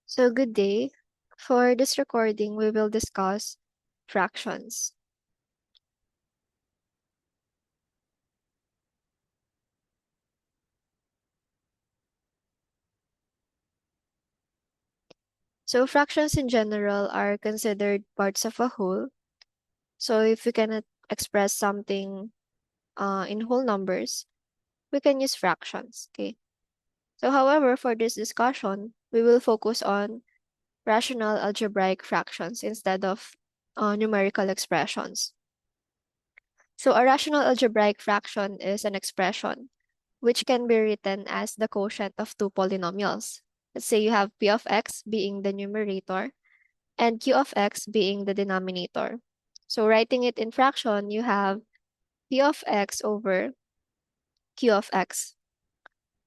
So good day. For this recording, we will discuss fractions. So fractions in general are considered parts of a whole. So if we cannot express something in whole numbers, we can use fractions, okay? So however, for this discussion, we will focus on rational algebraic fractions instead of numerical expressions. So a rational algebraic fraction is an expression which can be written as the quotient of two polynomials. Let's say you have p of x being the numerator and q of x being the denominator. So writing it in fraction, you have p of x over q of x.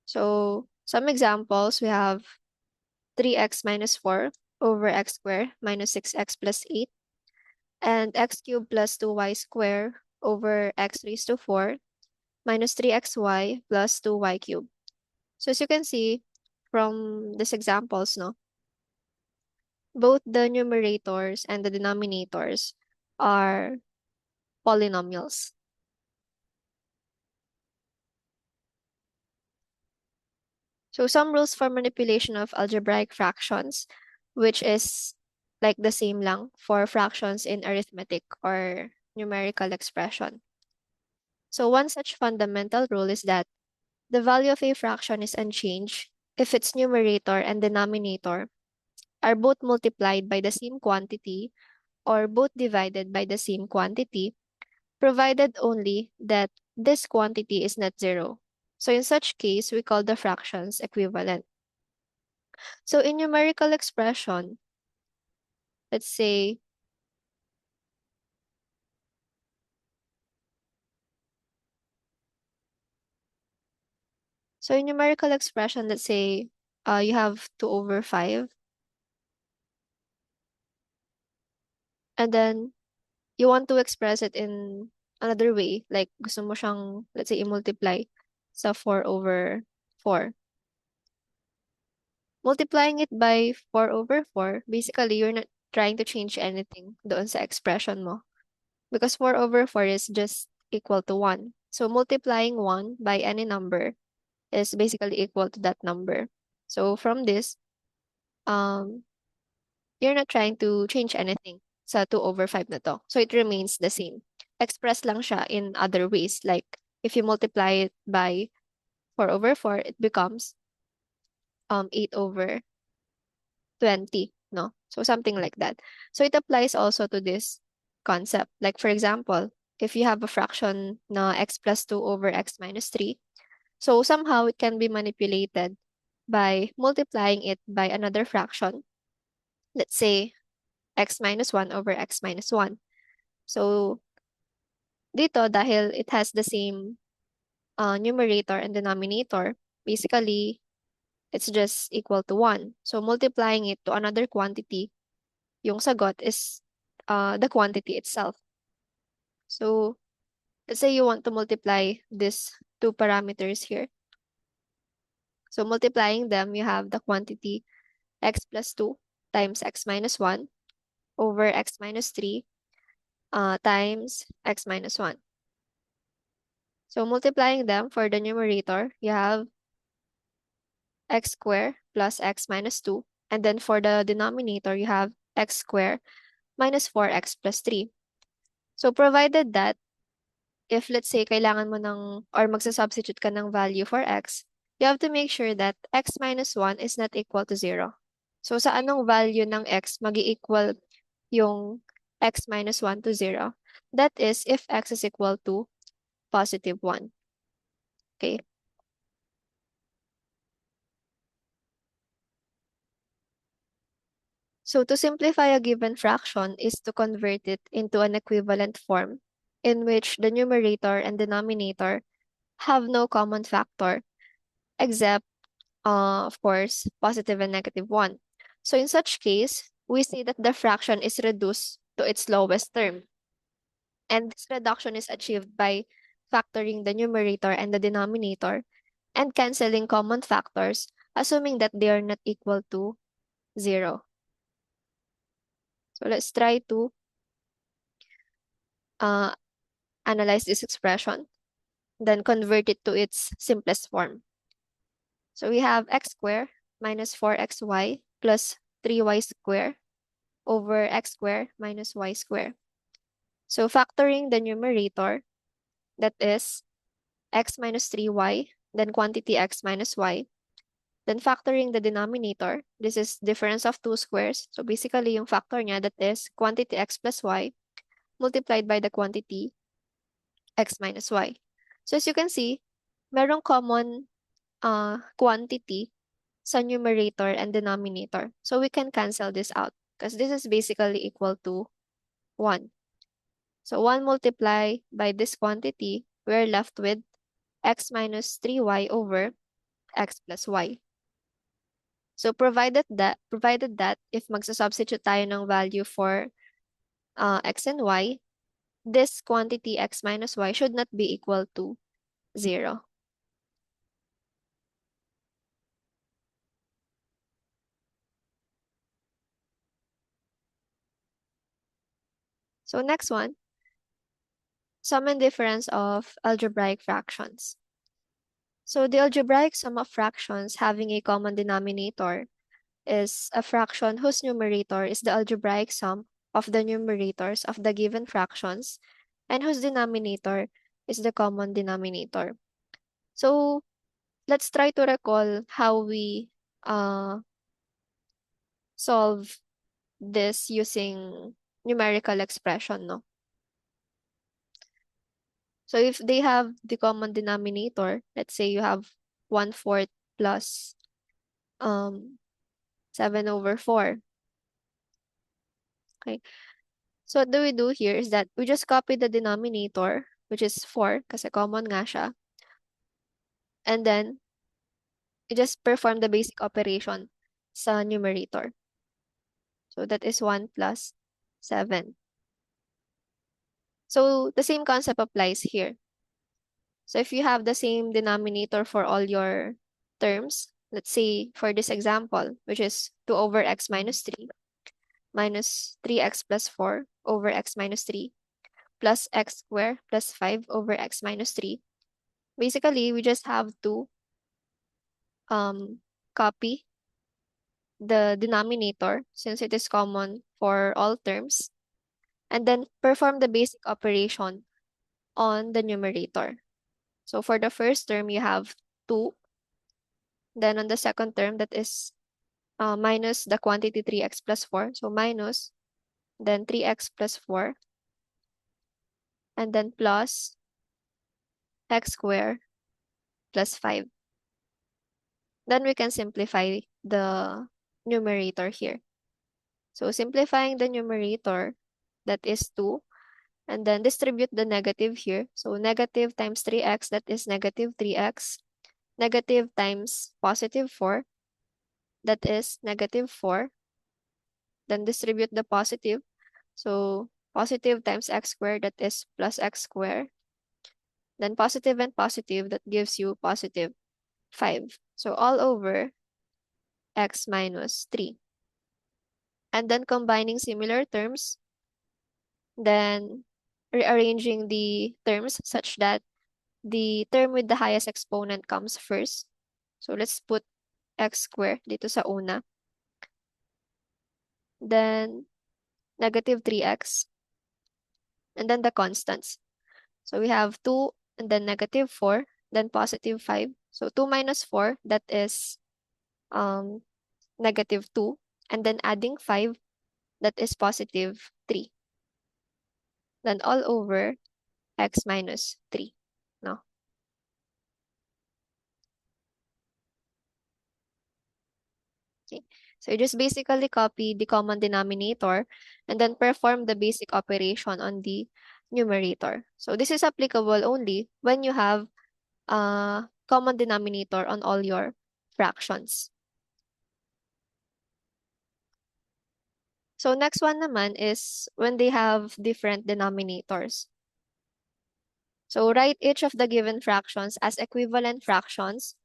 So some examples, we have 3x minus 4 over x squared minus 6x plus 8 and x cubed plus 2y squared over x raised to 4 minus 3xy plus 2y cubed. So as you can see from these examples, no, both the numerators and the denominators are polynomials. So some rules for manipulation of algebraic fractions, which is like the same lang for fractions in arithmetic or numerical expression. So one such fundamental rule is that the value of a fraction is unchanged if its numerator and denominator are both multiplied by the same quantity or both divided by the same quantity, provided only that this quantity is not zero. So in such case, we call the fractions equivalent. So in numerical expression, let's say let's say you have 2 over 5, and then you want to express it in another way, like gusto mo siyang, let's say, i-multiply sa 4 over 4. Multiplying it by 4 over 4, basically, you're not trying to change anything doon sa expression mo. Because 4 over 4 is just equal to 1. So multiplying 1 by any number is basically equal to that number. So from this, um, you're not trying to change anything sa 2 over 5 na to. So it remains the same. Express lang siya in other ways. Like, if you multiply it by 4 over 4, it becomes 8 over 20, no? So something like that. So it applies also to this concept. Like for example, if you have a fraction na x plus 2 over x minus 3, so somehow it can be manipulated by multiplying it by another fraction. Let's say x minus 1 over x minus 1. So dito, dahil it has the same numerator and denominator, basically, it's just equal to 1. So multiplying it to another quantity, yung sagot is the quantity itself. So let's say you want to multiply these two parameters here. So multiplying them, you have the quantity x plus 2 times x minus 1 over x minus 3 times x minus 1. So multiplying them for the numerator, you have x squared plus x minus 2. And then for the denominator, you have x squared minus 4x plus 3. So provided that if let's say kailangan mo ng or magsasubstitute ka ng value for x, you have to make sure that x minus 1 is not equal to 0. So sa anong value ng x magi-equal yung x minus 1 to 0? That is if x is equal to positive 1. Okay. So to simplify a given fraction is to convert it into an equivalent form in which the numerator and denominator have no common factor except, of course, positive and negative 1. So in such case, we see that the fraction is reduced to its lowest term. And this reduction is achieved by factoring the numerator and the denominator and canceling common factors, assuming that they are not equal to 0. So let's try to analyze this expression, then convert it to its simplest form. So we have x squared minus 4xy plus 3y squared over x squared minus y squared. So factoring the numerator, that is x minus 3y, then quantity x minus y. Then factoring the denominator, this is difference of two squares. So basically yung factor niya, that is quantity x plus y multiplied by the quantity x minus y. So as you can see, merong common quantity sa numerator and denominator. So we can cancel this out because this is basically equal to 1. So 1 multiplied by this quantity, we're left with x minus 3y over x plus y. So provided that if magsa-substitute tayo ng value for x and y, this quantity x minus y should not be equal to 0. So next one, sum and difference of algebraic fractions. So the algebraic sum of fractions having a common denominator is a fraction whose numerator is the algebraic sum of the numerators of the given fractions and whose denominator is the common denominator. So let's try to recall how we solve this using numerical expression, no? So if they have the common denominator, let's say you have 1/4 plus 7 over 4. Okay. So what do we do here is that we just copy the denominator, which is 4, kasi common nga siya. And then, we just perform the basic operation sa numerator. So that is 1 plus 7. So the same concept applies here. So if you have the same denominator for all your terms, let's say for this example, which is 2 over x minus 3, minus 3x plus 4 over x minus 3, plus x squared plus 5 over x minus 3. Basically, we just have to copy the denominator since it is common for all terms, and then perform the basic operation on the numerator. So for the first term, you have 2. Then on the second term, that is minus the quantity 3x plus 4. So minus, then 3x plus 4, and then plus x squared plus 5. Then we can simplify the numerator here. So simplifying the numerator, that is 2, and then distribute the negative here. So negative times 3x, that is negative 3x. Negative times positive 4, that is negative 4. Then distribute the positive. So positive times x squared, that is plus x squared. Then positive and positive, that gives you positive 5. So all over x minus 3. And then combining similar terms, then rearranging the terms such that the term with the highest exponent comes first. So let's put x squared dito sa una. Then negative 3x. And then the constants. So we have 2 and then negative 4, then positive 5. So 2 minus 4, that is negative 2. And then adding 5, that is positive 3. Then all over x minus 3. No? Okay. So you just basically copy the common denominator and then perform the basic operation on the numerator. So this is applicable only when you have a common denominator on all your fractions. So next one naman is when they have different denominators. So write each of the given fractions as equivalent fractions,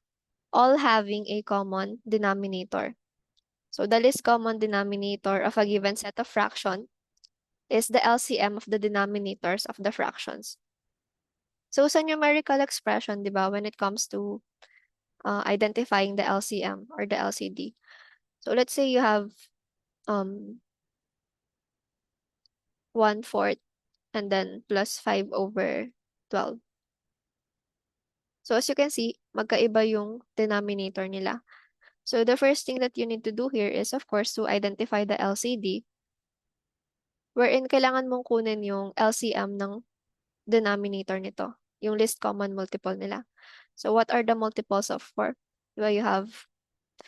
all having a common denominator. So the least common denominator of a given set of fraction is the LCM of the denominators of the fractions. So sa numerical expression, di ba, when it comes to identifying the LCM or the LCD. So let's say you have 1/4 and then plus 5/12. So as you can see, magkaiba yung denominator nila. So the first thing that you need to do here is, of course, to identify the LCD, wherein kailangan mong kunin yung LCM ng denominator nito, yung least common multiple nila. So what are the multiples of 4? Diba, you have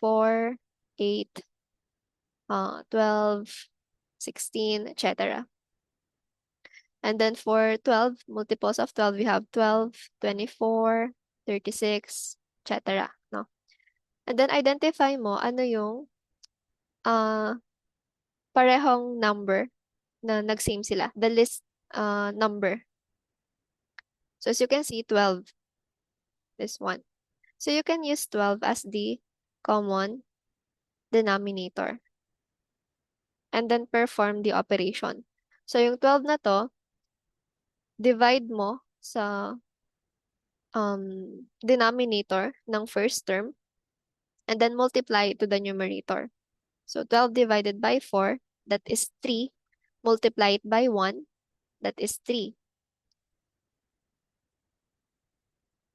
4, 8, 12, 16, etc. And then for 12, multiples of 12, we have 12, 24, 36, etc. No? And then identify mo ano yung parehong number na nag-same sila, the least number. So as you can see, 12, this one. So you can use 12 as the common denominator. And then perform the operation. So yung 12 na to, divide mo sa denominator ng first term and then multiply it to the numerator. So 12 divided by 4, that is 3. Multiply it by 1, that is 3.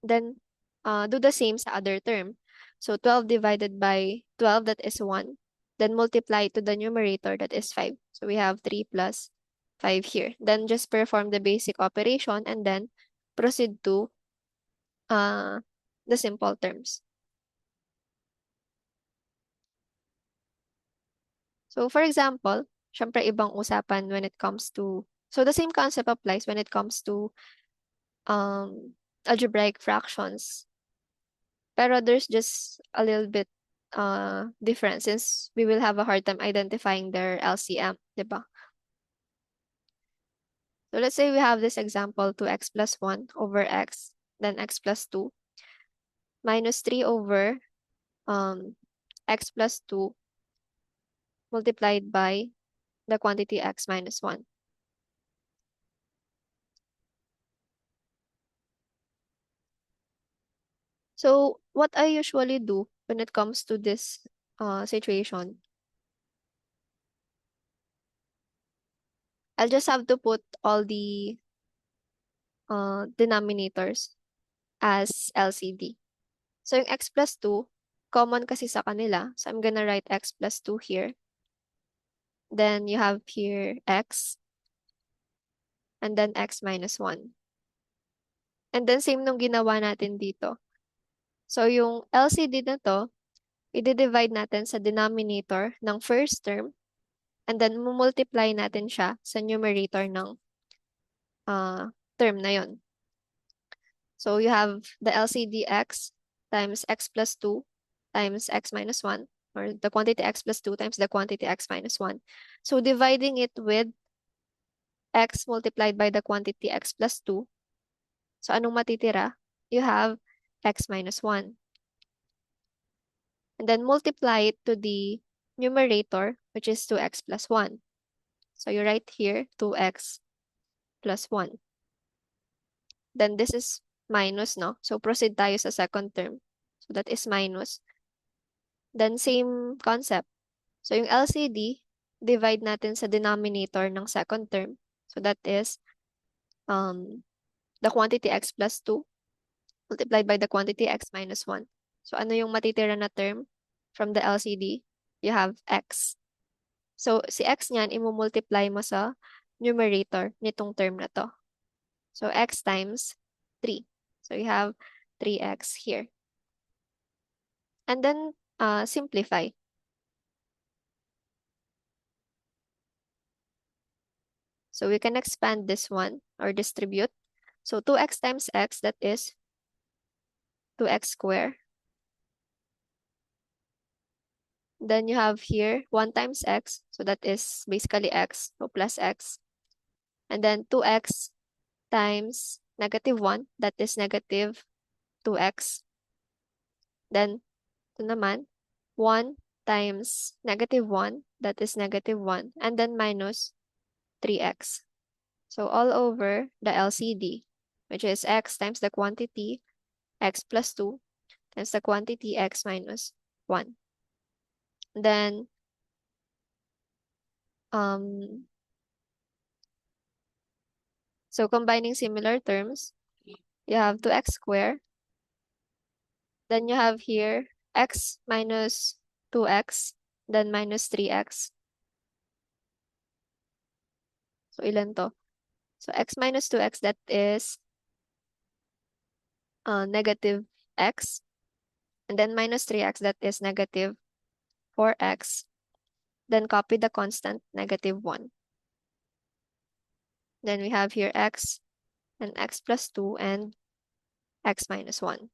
Then do the same sa other term. So 12 divided by 12, that is 1. Then multiply it to the numerator, that is 5. So we have 3 plus 5 here. Then just perform the basic operation and then proceed to the simple terms. So for example, syempre ibang usapan when it comes to, so the same concept applies when it comes to algebraic fractions. Pero there's just a little bit difference since we will have a hard time identifying their LCM, diba? So let's say we have this example, 2x plus 1 over x, then x plus 2, minus 3 over x plus 2 multiplied by the quantity x minus 1. So what I usually do when it comes to this situation, I'll just have to put all the denominators as LCD. So yung x plus 2, common kasi sa kanila. So I'm gonna write x plus 2 here. Then you have here x, and then x minus 1. And then same nung ginawa natin dito. So yung LCD na to, i-divide natin sa denominator ng first term, and then multiply natin siya sa numerator ng term na yon. So you have the LCD x times x plus 2 times x minus 1, or the quantity x plus 2 times the quantity x minus 1. So dividing it with x multiplied by the quantity x plus 2. So anong matitira? You have x minus 1. And then multiply it to the numerator, which is 2x plus 1. So you write here 2x plus 1. Then this is minus, no? So proceed tayo sa second term. So that is minus. Then same concept. So yung LCD, divide natin sa denominator ng second term. So that is the quantity x plus 2 multiplied by the quantity x minus 1. So ano yung matitira na term from the LCD? You have x. So si x niyan, imumultiply mo sa numerator nitong term na to. So x times 3. So you have 3x here. And then simplify. So we can expand this one or distribute. So 2x times x, that is 2x squared. Then you have here 1 times x, so that is basically x, so plus x. And then 2x times negative 1, that is negative 2x. Then ito naman, 1 times -1, that is -1, and then minus 3x. So all over the LCD, which is x times the quantity x plus 2 times the quantity x minus 1. Then so combining similar terms, you have 2x squared. Then you have here x minus 2x, then minus 3x. So ilan to? So x minus 2x, that is negative x. And then minus 3x, that is negative 4x. Then copy the constant, -1. Then we have here x and x plus 2 and x minus 1.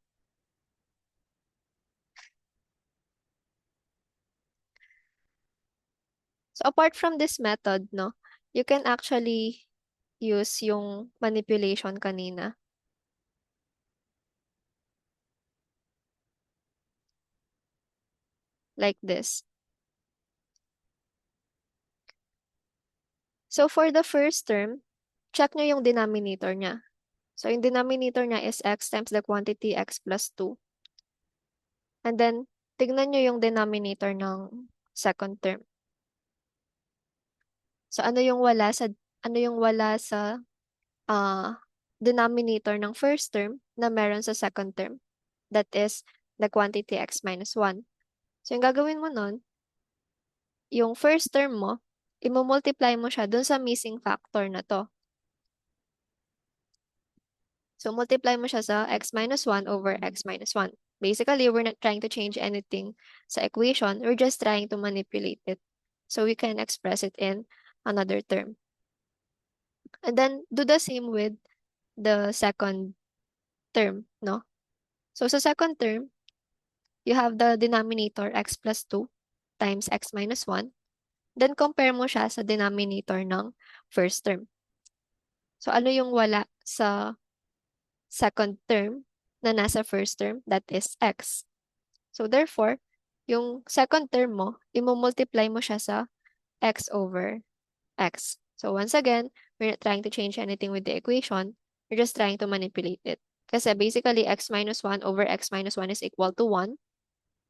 So apart from this method, no, you can actually use yung manipulation kanina. Like this. So for the first term, check nyo yung denominator niya. So yung denominator niya is x times the quantity x plus 2. And then, tignan nyo yung denominator ng second term. So ano yung wala sa denominator ng first term na meron sa second term? That is the quantity x minus 1. So yung gagawin mo nun, yung first term mo, i-multiply mo siya dun sa missing factor na to. So multiply mo siya sa x minus 1 over x minus 1. Basically, we're not trying to change anything sa equation. We're just trying to manipulate it. So we can express it in another term. And then do the same with the second term, no? So sa second term, you have the denominator x plus 2 times x minus 1. Then compare mo siya sa denominator ng first term. So ano yung wala sa second term na nasa first term? That is x. So therefore, yung second term mo, i-multiply mo siya sa x over x. So once again, we're not trying to change anything with the equation. We're just trying to manipulate it. Kasi basically, x minus 1 over x minus 1 is equal to 1.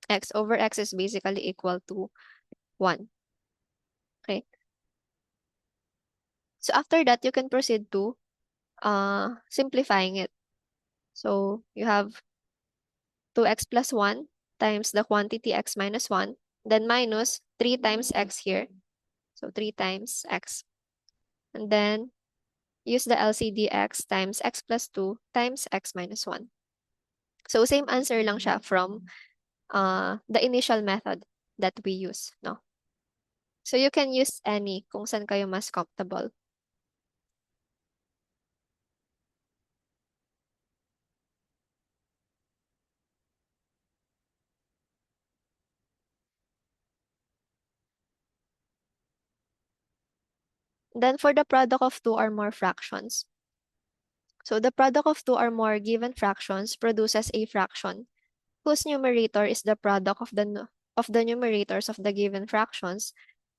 X over x is basically equal to 1. Okay? So after that, you can proceed to simplifying it. So you have 2x plus 1 times the quantity x minus 1, then minus 3 times x here. So 3 times x. And then use the LCD x times x plus 2 times x minus 1. So same answer lang siya from the initial method that we use, no? So you can use any kung saan kayo mas comfortable. Then for the product of two or more fractions. So the product of two or more given fractions produces a fraction whose numerator is the product of the numerators of the given fractions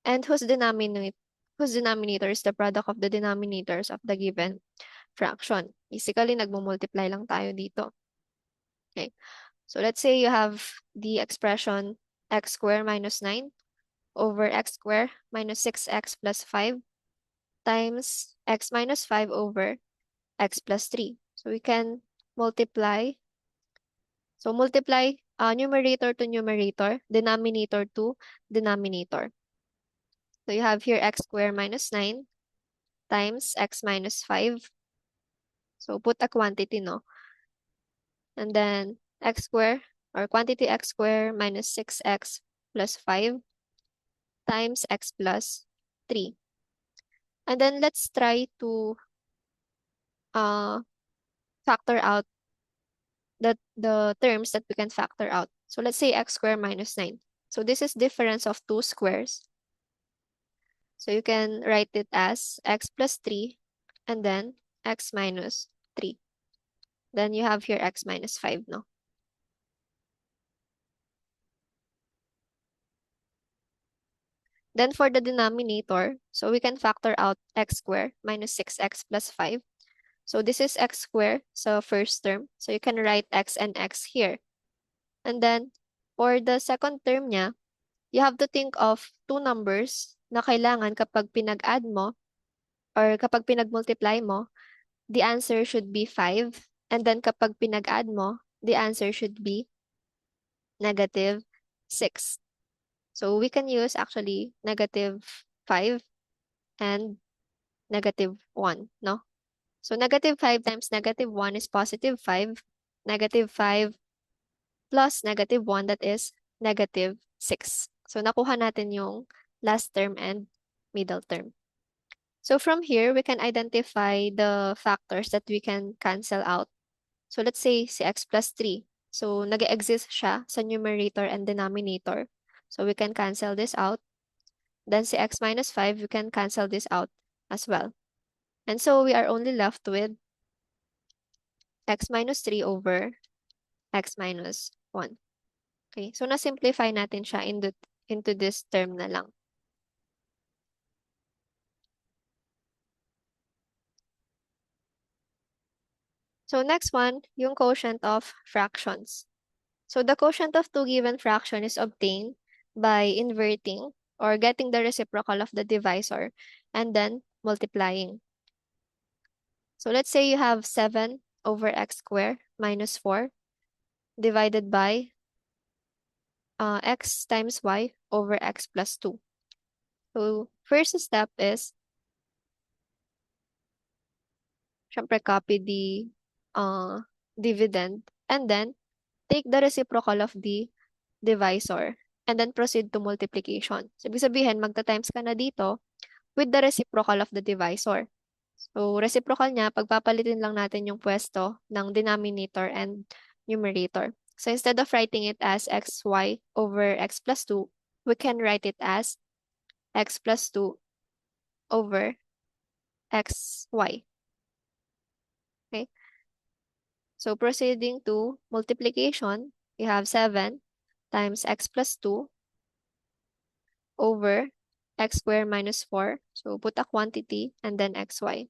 and whose denominator is the product of the denominators of the given fraction. Basically, nagmo-multiply lang tayo dito. Okay. So let's say you have the expression x squared minus 9 over x squared minus 6x plus 5 times x minus 5 over x plus 3. So we can multiply. So multiply numerator to numerator, denominator to denominator. So you have here x squared minus 9 times x minus 5. So put a quantity, no? And then x squared, or quantity x squared minus 6x plus 5 times x plus 3. And then let's try to factor out the terms that we can factor out. So let's say x squared minus 9. So this is difference of two squares. So you can write it as x plus 3 and then x minus 3. Then you have here x minus 5, no? Then for the denominator, so we can factor out x squared minus 6x plus 5. So this is x squared, so first term. So you can write x and x here. And then for the second term niya, you have to think of two numbers na kailangan kapag pinag-add mo or kapag pinag-multiply mo, the answer should be 5. And then kapag pinag-add mo, the answer should be negative 6. So we can use actually negative 5 and negative 1, no? So negative 5 times negative 1 is positive 5. Negative 5 plus negative 1, that is negative 6. So nakuha natin yung last term and middle term. So from here, we can identify the factors that we can cancel out. So let's say si x plus 3. So nag-exist siya sa numerator and denominator. So we can cancel this out. Then si x minus 5, we can cancel this out as well. And so we are only left with x minus 3 over x minus 1. Okay, so na-simplify natin siya into this term na lang. So next one, yung quotient of fractions. So the quotient of two given fraction is obtained by inverting or getting the reciprocal of the divisor and then multiplying. So let's say you have 7 over x squared minus 4 divided by x times y over x plus 2. So first step is, syempre copy the dividend and then take the reciprocal of the divisor and then proceed to multiplication. So ibig sabihin, magta-times ka na dito with the reciprocal of the divisor. So reciprocal niya, pagpapalitin lang natin yung pwesto ng denominator and numerator. So instead of writing it as xy over x plus 2, we can write it as x plus 2 over xy. Okay? So proceeding to multiplication, we have 7 times x plus 2 over x squared minus 4. So put a quantity and then xy.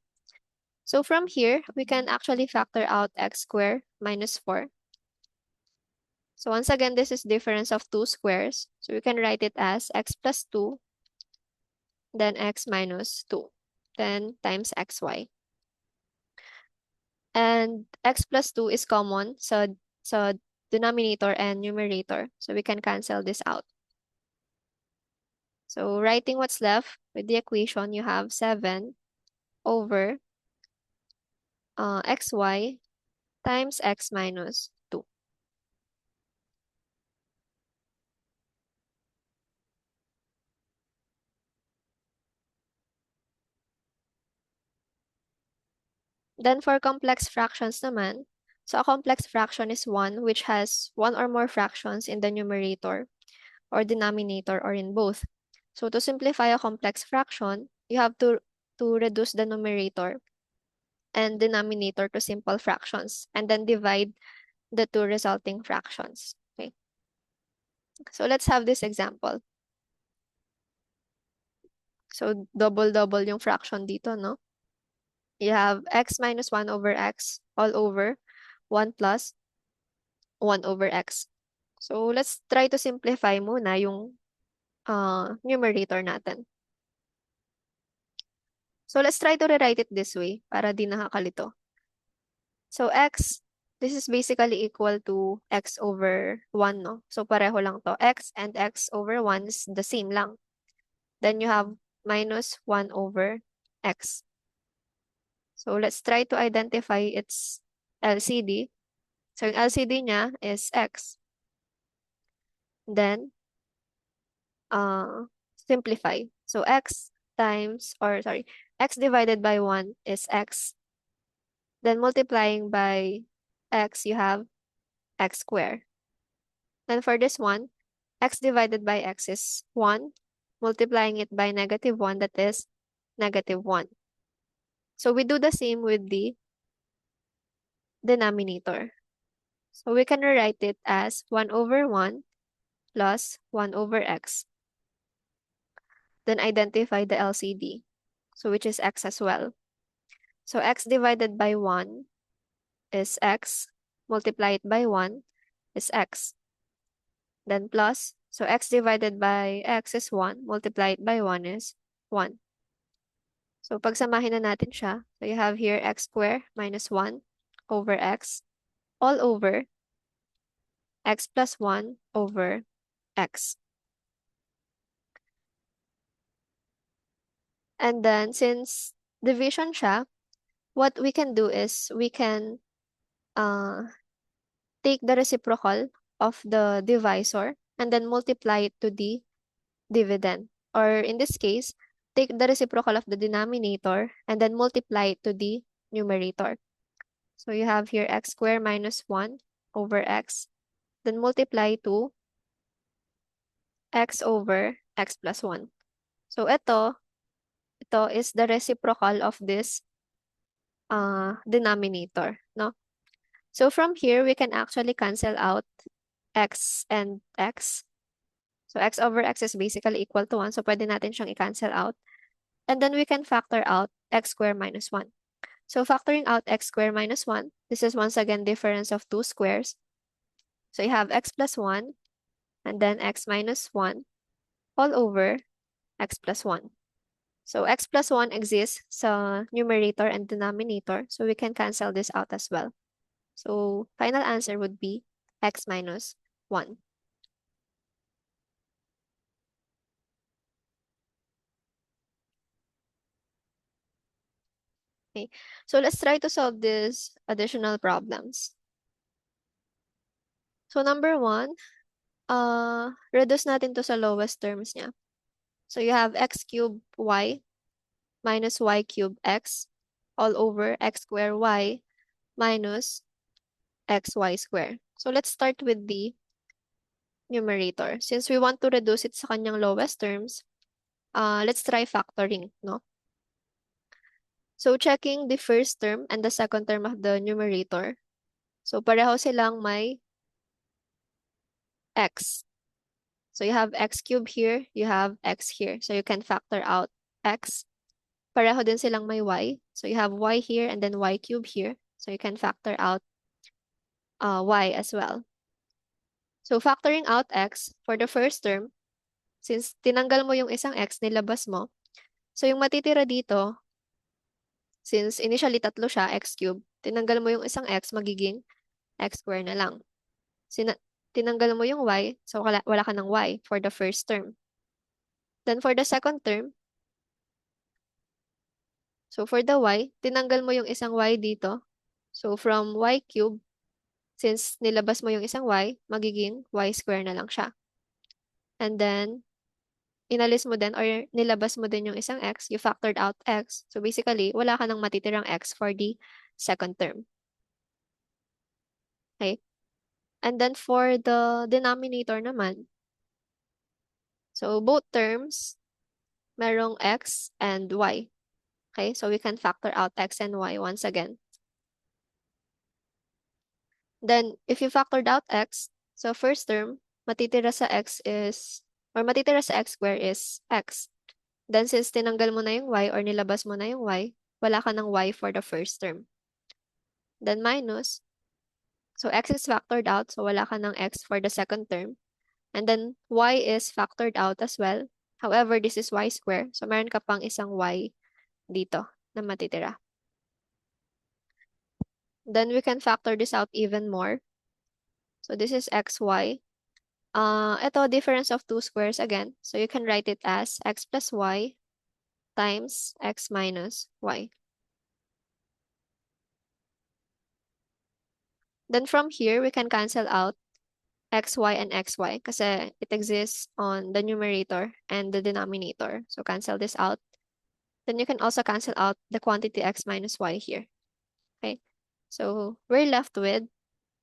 So from here, we can actually factor out x squared minus 4. So once again, this is difference of two squares. So we can write it as x plus 2, then x minus 2, then times xy. And x plus 2 is common sa denominator and numerator. So we can cancel this out. So writing what's left with the equation, you have 7 over xy times x minus 2. Then for complex fractions naman, so a complex fraction is one which has one or more fractions in the numerator or denominator or in both. So to simplify a complex fraction, you have to reduce the numerator and denominator to simple fractions and then divide the two resulting fractions. Okay. So let's have this example. So double-double yung fraction dito, no? You have x minus 1 over x all over 1 plus 1 over x. So let's try to simplify muna yung numerator natin. So let's try to rewrite it this way para di nakakalito. So x, this is basically equal to x over 1, no? So pareho lang to. X and x over 1 is the same lang. Then you have minus 1 over x. So let's try to identify its LCD. So yung LCD niya is x. Then, simplify. So x times, or sorry, x divided by 1 is x. Then multiplying by x, you have x squared. Then for this one, x divided by x is 1. Multiplying it by negative 1, that is negative 1. So we do the same with the denominator. So we can rewrite it as 1 over 1 plus 1 over x. Then identify the LCD, so which is x as well. So x divided by 1 is x, multiply it by 1 is x. Then plus, so x divided by x is 1, multiply it by 1 is 1. So pagsamahin na natin siya. So you have here x squared minus 1 over x all over x plus 1 over x. And then since division siya, what we can do is we can take the reciprocal of the divisor and then multiply it to the dividend. Or in this case, take the reciprocal of the denominator and then multiply it to the numerator. So you have here x squared minus 1 over x, then multiply to x over x plus 1. So ito is the reciprocal of this denominator, no? So from here, we can actually cancel out x and x. So x over x is basically equal to 1. So pwede natin siyang i-cancel out. And then we can factor out x squared minus 1. So factoring out x squared minus 1, this is once again difference of two squares. So you have x plus 1 and then x minus 1 all over x plus 1. So x plus 1 exists sa numerator and denominator. So we can cancel this out as well. So final answer would be x minus 1. Okay, so let's try to solve these additional problems. So number 1, reduce natin to sa lowest terms niya. So you have x cubed y minus y cubed x all over x squared y minus xy squared. So let's start with the numerator. Since we want to reduce it sa kanyang lowest terms, let's try factoring, no? So checking the first term and the second term of the numerator. So pareho silang may x. So you have x cubed here, you have x here. So you can factor out x. Pareho din silang may y. So you have y here and then y cubed here. So you can factor out y as well. So factoring out x for the first term, since tinanggal mo yung isang x, nilabas mo. So yung matitira dito, since initially tatlo siya, x cubed, tinanggal mo yung isang x, magiging x squared na lang. Tinanggal mo yung y, so wala ka ng y for the first term. Then for the second term, so for the y, tinanggal mo yung isang y dito. So from y cubed, since nilabas mo yung isang y, magiging y squared na lang siya. And then, inalis mo din or nilabas mo din yung isang x, you factored out x. So basically, wala ka nang matitirang x for the second term. Okay? And then for the denominator naman, so both terms, merong x and y. Okay? So we can factor out x and y once again. Then, if you factored out x, so first term, matitira sa x is, or matitira sa x square is x. Then since tinanggal mo na yung y or nilabas mo na yung y, wala ka ng y for the first term. Then minus, so x is factored out, so wala ka ng x for the second term. And then y is factored out as well. However, this is y square, so meron ka pang isang y dito na matitira. Then we can factor this out even more. So this is xy. Ito, difference of two squares again. So you can write it as x plus y times x minus y. Then from here, we can cancel out xy and xy kasi it exists on the numerator and the denominator. So cancel this out. Then you can also cancel out the quantity x minus y here. Okay, so we're left with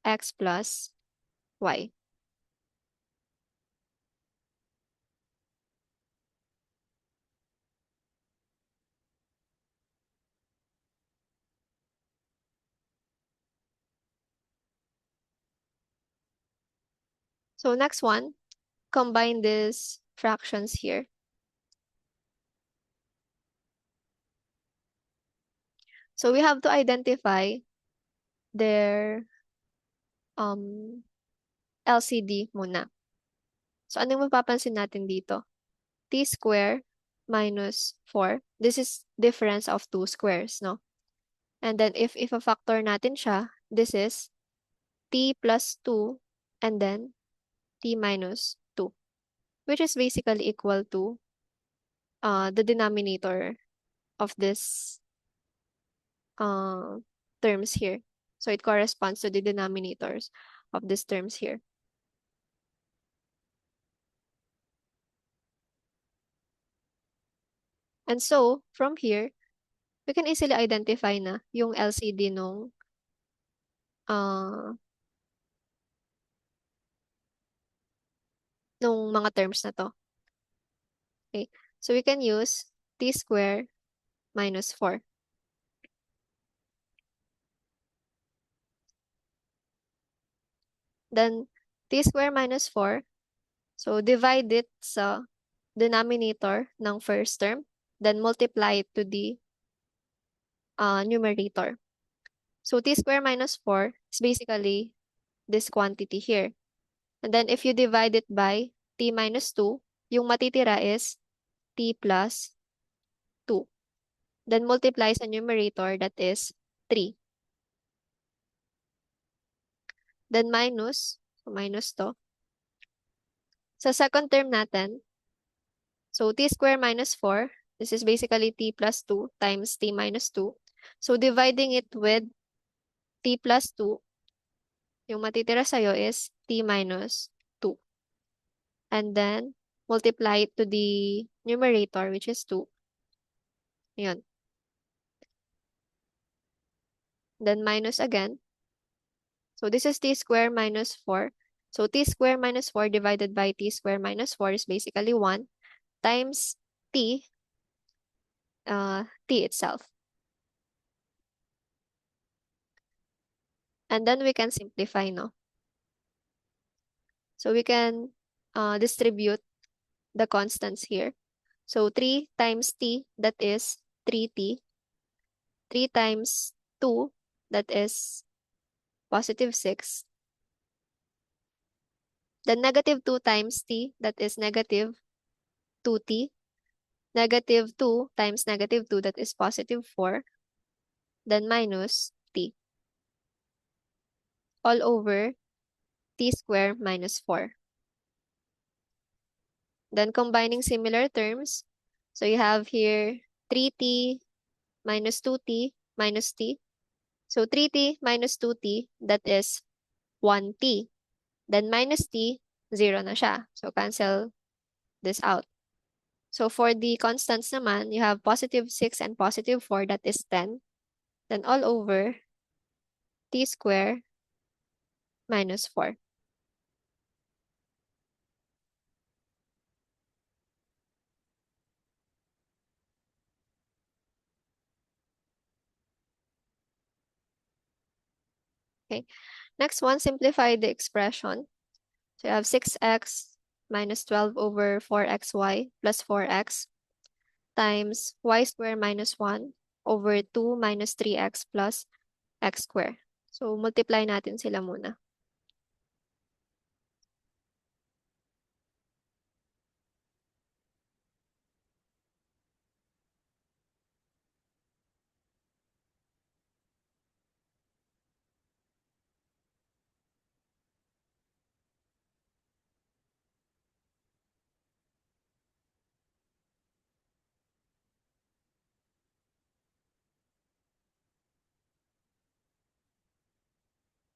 x plus y. So next one, combine these fractions here. So we have to identify their LCD muna. So ano yung mapapansin natin dito? T square minus 4. This is difference of two squares, no? And then if a factor natin siya, this is t plus 2 and then t minus 2, which is basically equal to the denominator of this terms here. So it corresponds to the denominators of these terms here. And so, from here, we can easily identify na yung LCD nung mga terms na to. Okay, so we can use t square minus 4. Then, t square minus 4, so divide it sa denominator ng first term, then multiply it to the numerator. So, t square minus 4 is basically this quantity here. And then, if you divide it by t minus 2, yung matitira is t plus 2. Then, multiply sa numerator, that is 3. Then, so minus to. Sa second term natin, so t square minus 4, this is basically t plus 2 times t minus 2. So dividing it with t plus 2, yung matitira sa'yo is t minus 2. And then multiply it to the numerator, which is 2. Yun. Then minus again. So this is t square minus 4. So t square minus 4 divided by t square minus 4 is basically 1 times t itself. And then we can simplify, no? So we can distribute the constants here. So 3 times t, that is 3t. 3 times 2, that is positive 6. Then negative 2 times t, that is negative 2t. Negative 2 times negative 2, that is positive 4. Then minus t. All over t squared minus 4. Then combining similar terms, so you have here 3t minus 2t minus t. So 3t minus 2t, that is 1t. Then minus t, 0 na siya. So cancel this out. So for the constants naman, you have positive 6 and positive 4, that is 10. Then all over t squared minus 4. Okay. Next one, simplify the expression. So you have 6x minus 12 over 4xy plus 4x times y squared minus 1 over 2 minus 3x plus x squared. So multiply natin sila muna.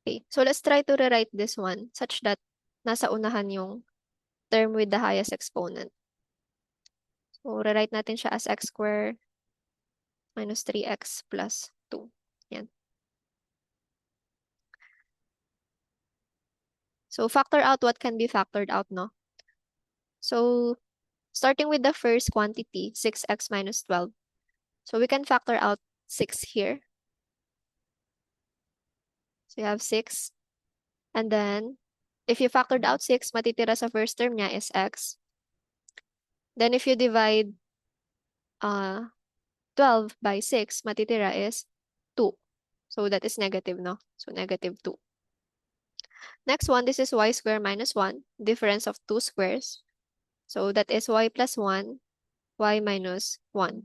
Okay, so let's try to rewrite this one such that nasa unahan yung term with the highest exponent. So rewrite natin siya as x squared minus 3x plus 2. Yan. So factor out what can be factored out, no? So starting with the first quantity, 6x minus 12. So we can factor out 6 here. So you have 6. And then, if you factored out 6, matitira sa first term niya is x. Then if you divide 12 by 6, matitira is 2. So that is negative, no? So negative 2. Next one, this is y squared minus 1, difference of two squares. So that is y plus 1, y minus 1.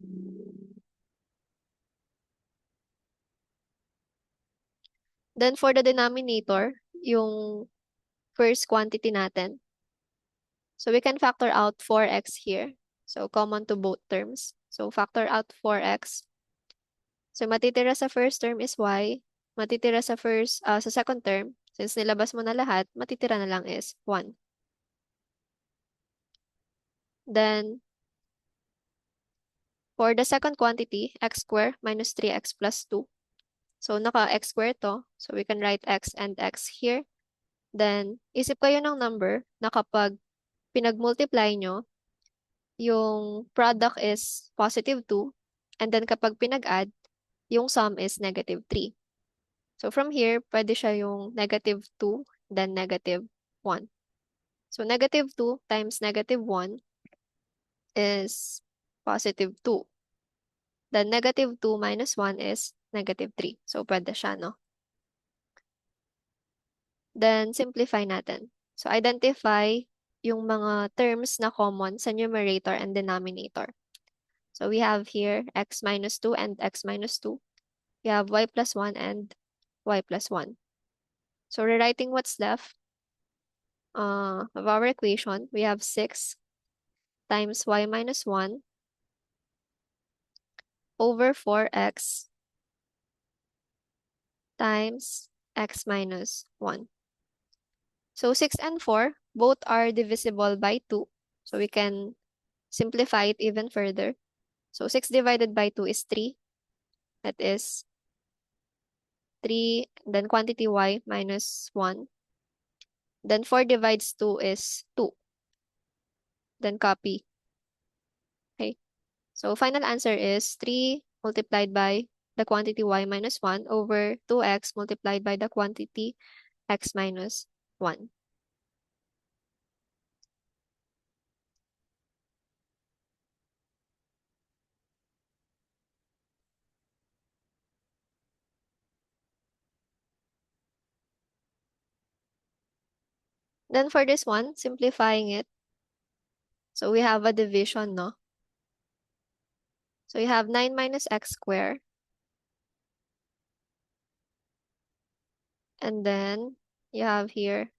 Then for the denominator, yung first quantity natin. So we can factor out 4x here. So common to both terms. So factor out 4x. So matitira sa first term is y. Matitira sa sa second term, since nilabas mo na lahat, matitira na lang is 1. Then for the second quantity, x squared minus 3x plus 2. So naka-x squared to. So we can write x and x here. Then isip kayo ng number na kapag pinag-multiply nyo, yung product is positive 2. And then kapag pinag-add, yung sum is negative 3. So from here, pwede siya yung negative 2, then negative 1. So negative 2 times negative 1 is positive 2. Then negative 2 minus 1 is negative 3. So pwede siya, no? Then simplify natin. So identify yung mga terms na common sa numerator and denominator. So we have here x minus 2 and x minus 2. We have y plus 1 and y plus 1. So rewriting what's left of our equation, we have 6 times y minus 1 over 4x times x minus 1. So 6 and 4, both are divisible by 2. So we can simplify it even further. So 6 divided by 2 is 3. That is 3, then quantity y minus 1. Then 4 divides 2 is 2. Then copy. Okay. So final answer is 3 multiplied by the quantity y minus 1 over 2x multiplied by the quantity x minus 1. Then for this one, simplifying it. So we have a division, no? So you have 9 minus x squared. And then you have here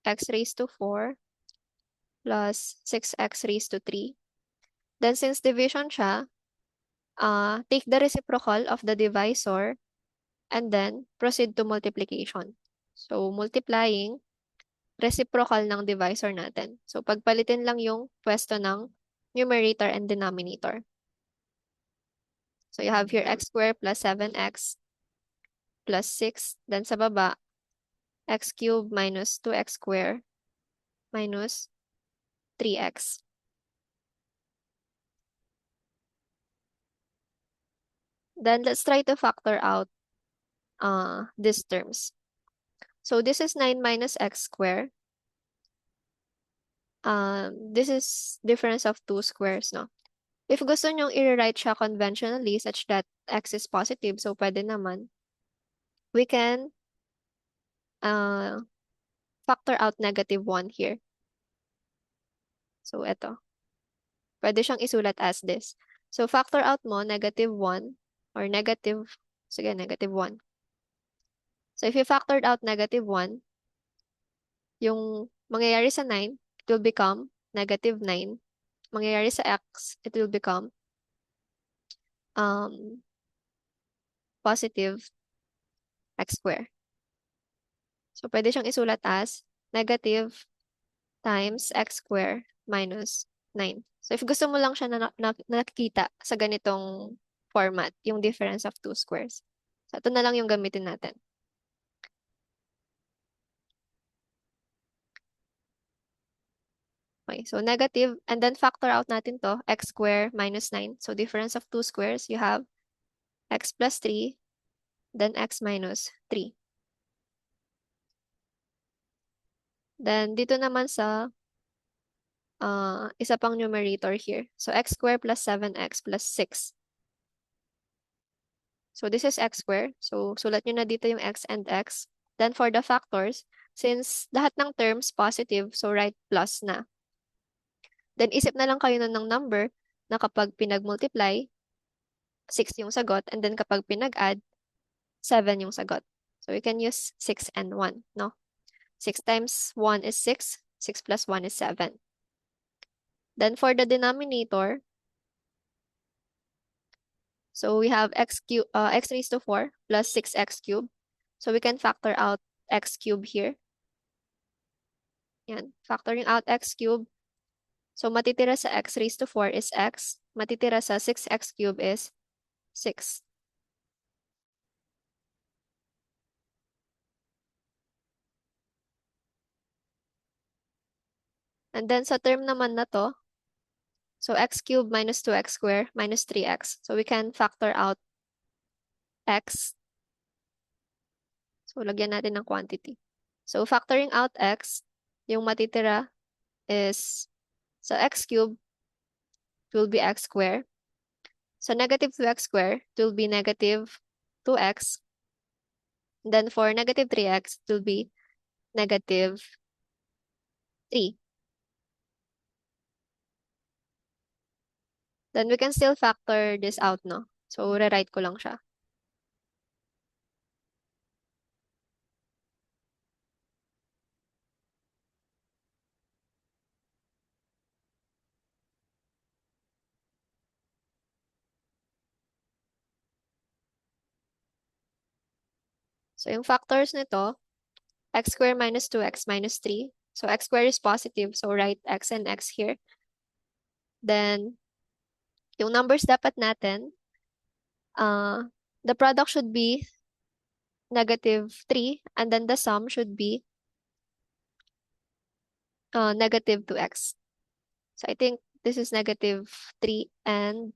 x raised to 4 plus 6x raised to 3. Then since division siya, take the reciprocal of the divisor and then proceed to multiplication. So multiplying, reciprocal ng divisor natin. So pagpalitin lang yung pwesto ng numerator and denominator. So you have here x squared plus 7x plus 6. Then sa baba, x cubed minus 2x squared minus 3x. Then let's try to factor out these terms. So this is 9 minus x squared. This is difference of two squares, no? If gusto nyong i-rewrite siya conventionally such that x is positive, so pwede naman, we can factor out negative 1 here. So ito. Pwede siyang isulat as this. So factor out mo negative 1 or negative 1. So if you factored out negative 1, yung mangyayari sa 9, it will become negative 9. Mangyayari sa x, it will become positive x squared. So pwede siyang isulat as negative times x squared minus 9. So if gusto mo lang siya na nakikita sa ganitong format, yung difference of two squares. So ito na lang yung gamitin natin. Okay, so negative, and then factor out natin to, x squared minus 9. So difference of two squares, you have x plus 3, then x minus 3. Then dito naman sa isa pang numerator here. So x squared plus 7x plus 6. So this is x square. So sulat nyo na dito yung x and x. Then for the factors, since lahat ng terms positive, so write plus na. Then isip na lang kayo ng number na kapag pinag-multiply, 6 yung sagot. And then kapag pinag-add, 7 yung sagot. So we can use 6 and 1, no? 6 times 1 is 6. 6 plus 1 is 7. Then for the denominator, so we have x raised to 4 plus 6x cubed. So we can factor out x cubed here. Yan, factoring out x cubed. So matitira sa x raised to 4 is x. Matitira sa 6x cubed is 6. And then sa term naman na to, so x cubed minus 2x squared minus 3x. So we can factor out x. So lagyan natin ng quantity. So factoring out x, yung matitira is sa x cubed, it will be x squared. So negative 2x squared, it will be negative 2x. And then for negative 3x, it will be negative 3. Then we can still factor this out, no? So rewrite ko lang siya. So yung factors nito, x squared minus 2x minus 3. So x squared is positive, so write x and x here. Then, yung numbers dapat natin, the product should be negative 3, and then the sum should be negative 2x. So I think this is negative 3 and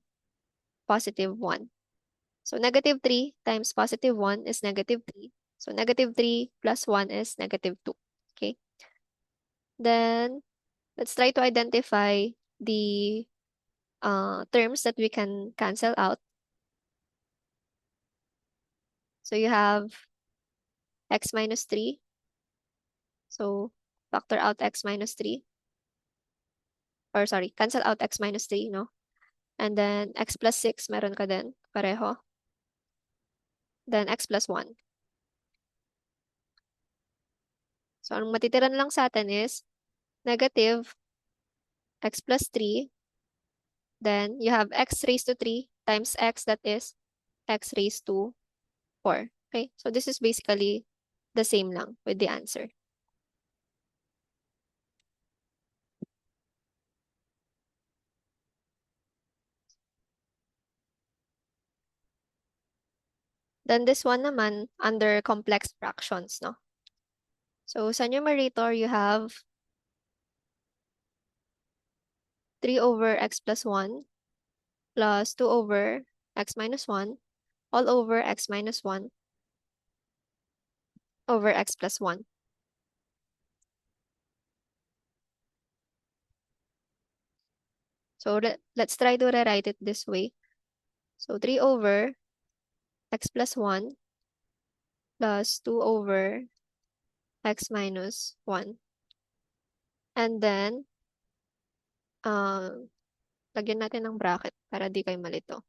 positive 1. So negative 3 times positive 1 is negative 3. So negative 3 plus 1 is negative 2. Okay. Then let's try to identify the terms that we can cancel out. So you have x minus 3. So factor out x minus 3. Or sorry, cancel out x minus 3, no? And then x plus 6, meron ka din, pareho. Then x plus 1. So ang matitira na lang sa atin is negative x plus 3. Then you have x raised to 3 times x, that is x raised to 4. Okay, so this is basically the same lang with the answer. Then this one naman, under complex fractions, no? So sa numerator, you have 3 over x plus 1 plus 2 over x minus 1 all over x minus 1 over x plus 1. So let's try to rewrite it this way. So 3 over x plus 1 plus 2 over x minus 1. And then, lagyan natin ng bracket para di kayo malito.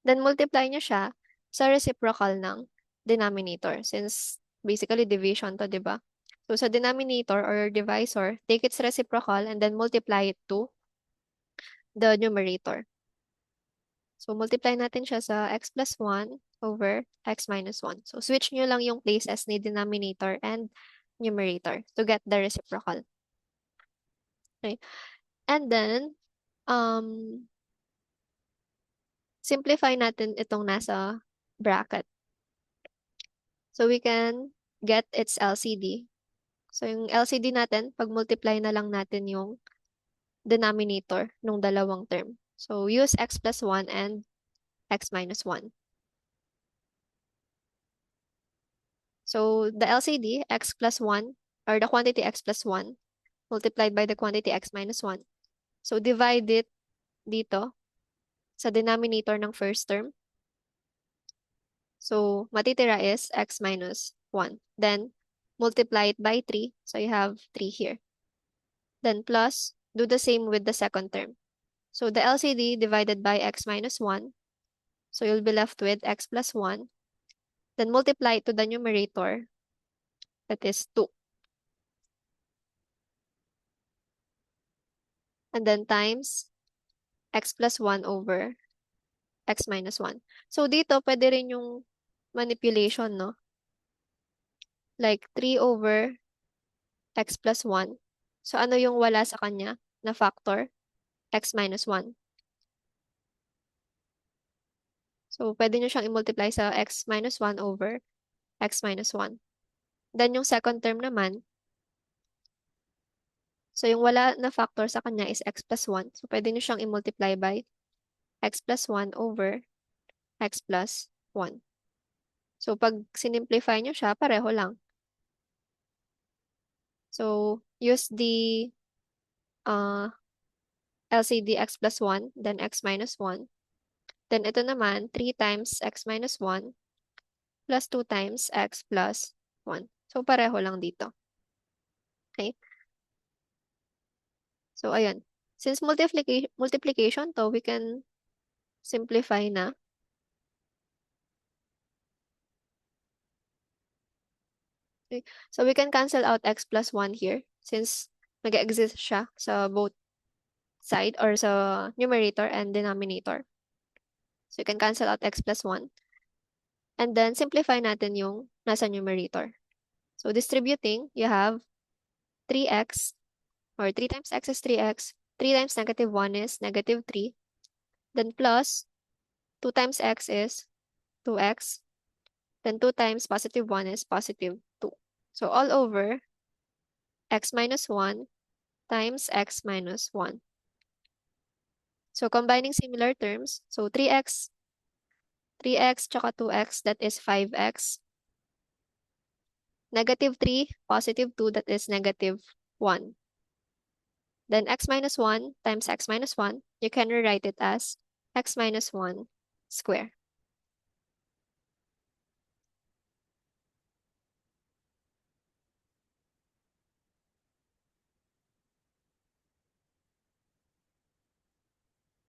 Then multiply nyo siya sa reciprocal ng denominator since basically division to, di ba? So sa denominator or divisor, take its reciprocal and then multiply it to the numerator. So multiply natin siya sa x plus 1 over x minus 1. So switch nyo lang yung places ni denominator and numerator to get the reciprocal. Okay. And then, simplify natin itong nasa bracket. So we can get its LCD. So yung LCD natin, pag multiply na lang natin yung denominator ng dalawang term. So use x plus 1 and x minus 1. So the LCD, x plus 1, or the quantity x plus 1, multiplied by the quantity x minus 1. So divide it dito sa denominator ng first term. So, matitira is x minus 1. Then, multiply it by 3. So, you have 3 here. Then, plus, do the same with the second term. So, the LCD divided by x minus 1. So, you'll be left with x plus 1. Then, multiply it to the numerator. That is 2. And then, times x plus 1 over x minus 1. So, dito, pwede rin yung manipulation, no? Like, 3 over x plus 1. So, ano yung wala sa kanya na factor? X minus 1. So, pwede nyo siyang i-multiply sa x minus 1 over x minus 1. Then, yung second term naman, so yung wala na factor sa kanya is x plus 1. So, pwede nyo siyang i-multiply by x plus 1 over x plus 1. So, pag sinimplify nyo siya, pareho lang. So, use the LCD x plus 1, then x minus 1. Then, ito naman, 3 times x minus 1 plus 2 times x plus 1. So, pareho lang dito. Okay? So, ayan. Since multiplication to, we can simplify na. Okay. So, we can cancel out x plus 1 here since nag-exist siya sa both side or sa numerator and denominator. So, you can cancel out x plus 1. And then, simplify natin yung nasa numerator. So, distributing, you have 3x or 3 times x is 3x. 3 times negative 1 is negative 3. Then plus 2 times x is 2x. Then 2 times positive 1 is positive 2. So all over x minus 1 times x minus 1. So combining similar terms, so 3x tsaka 2x, that is 5x. Negative 3, positive 2, that is negative 1. Then x minus 1 times x minus 1, you can rewrite it as x minus 1 square.